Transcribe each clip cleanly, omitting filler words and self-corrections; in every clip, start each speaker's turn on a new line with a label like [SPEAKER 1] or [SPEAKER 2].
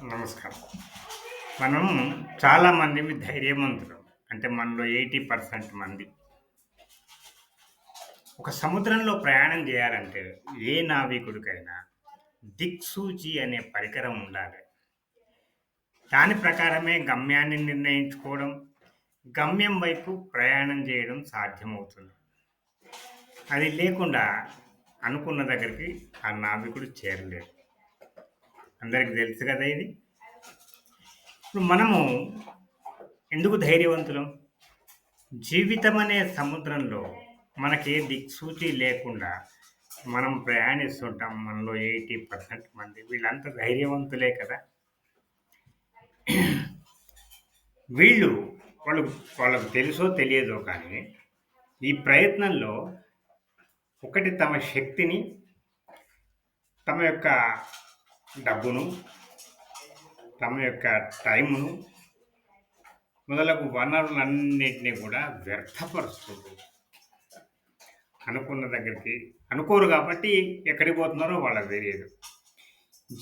[SPEAKER 1] నమస్కారం. మనం చాలామంది ధైర్యవంతులు. అంటే మనలో 80% మంది. ఒక సముద్రంలో ప్రయాణం చేయాలంటే ఏ నావికుడికైనా దిక్సూచి అనే పరికరం ఉండాలి. దాని ప్రకారమే గమ్యాన్ని నిర్ణయించుకోవడం, గమ్యం వైపు ప్రయాణం చేయడం సాధ్యమవుతుంది. అది లేకుండా అనుకున్న దగ్గరికి ఆ నావికుడు చేరలేడు. అందరికి తెలుసు కదా ఇది. ఇప్పుడు మనము ఎందుకు ధైర్యవంతులం? జీవితం అనే సముద్రంలో మనకి దిక్సూచి లేకుండా మనం ప్రయాణిస్తుంటాం. మనలో 80% మంది వీళ్ళంతా ధైర్యవంతులే కదా! వీళ్ళు వాళ్ళు వాళ్ళకు తెలుసో తెలియదో కానీ ఈ ప్రయత్నంలో ఒకటి తమ శక్తిని, తమ యొక్క డబ్బును, తమ యొక్క టైమును మొదలగు వనరులన్నిటిని కూడా వ్యర్థపరుస్తుంది. అనుకున్న దగ్గరికి అనుకోరు కాబట్టి ఎక్కడికి పోతున్నారో వాళ్ళకి తెలియదు.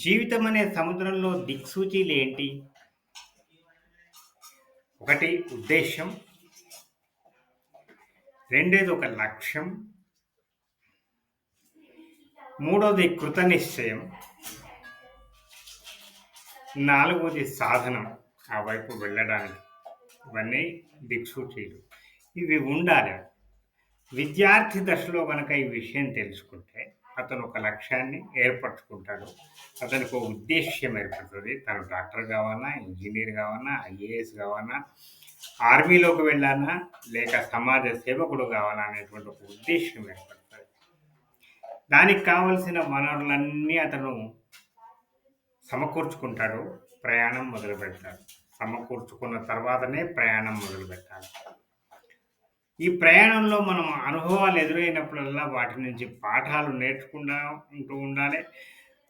[SPEAKER 1] జీవితం అనే సముద్రంలో దిక్సూచీలు ఏంటి? ఒకటి ఉద్దేశం, రెండోది ఒక లక్ష్యం, మూడోది కృతనిశ్చయం, నాలుగోది సాధనం ఆ వైపు వెళ్ళడానికి. ఇవన్నీ దిక్సూచీలు. ఇవి ఉండాలి. విద్యార్థి దశలో కనుక ఈ విషయం తెలుసుకుంటే అతను ఒక లక్ష్యాన్ని ఏర్పరచుకుంటాడు. అతనికి ఒక ఉద్దేశ్యం ఏర్పడుతుంది. తను డాక్టర్ కావాలన్నా, ఇంజనీర్ కావాలన్నా, ఐఏఎస్ కావాలన్నా, ఆర్మీలోకి వెళ్ళానా, లేక సమాజ సేవకుడు కావాలా అనేటువంటి ఒక ఉద్దేశ్యం ఏర్పడుతుంది. దానికి కావలసిన వనరులన్నీ అతను సమకూర్చుకుంటాడు. ప్రయాణం మొదలు పెడతాడు. సమకూర్చుకున్న తర్వాతనే ప్రయాణం మొదలు పెట్టాలి. ఈ ప్రయాణంలో మనం అనుభవాలు ఎదురైనప్పుడల్లా వాటి నుంచి పాఠాలు నేర్చుకుంటూ ఉండాలి.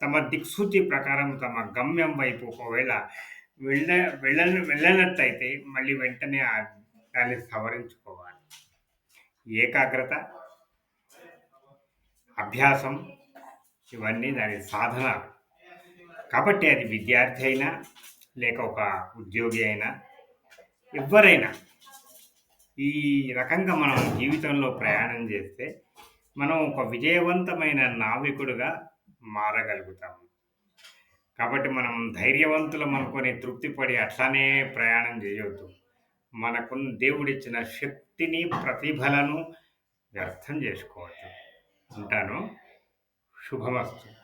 [SPEAKER 1] తమ దిక్సూచి ప్రకారం తమ గమ్యం వైపు ఒకవేళ వెళ్ళ వెళ్ళనట్టయితే మళ్ళీ వెంటనే దాన్ని సవరించుకోవాలి. ఏకాగ్రత, అభ్యాసం ఇవన్నీ దాని సాధనాలు. కాబట్టి అది విద్యార్థి అయినా, లేక ఒక ఉద్యోగి అయినా, ఎవరైనా ఈ రకంగా మనం జీవితంలో ప్రయాణం చేస్తే మనం ఒక విజయవంతమైన నావికుడిగా మారగలుగుతాము. కాబట్టి మనం ధైర్యవంతులం అనుకొని తృప్తిపడి అట్లానే ప్రయాణం చేయొద్దు. మనకున్న దేవుడిచ్చిన శక్తిని, ప్రతిభలను వ్యర్థం చేసుకోవద్దు. ఉంటాను. శుభమస్తు.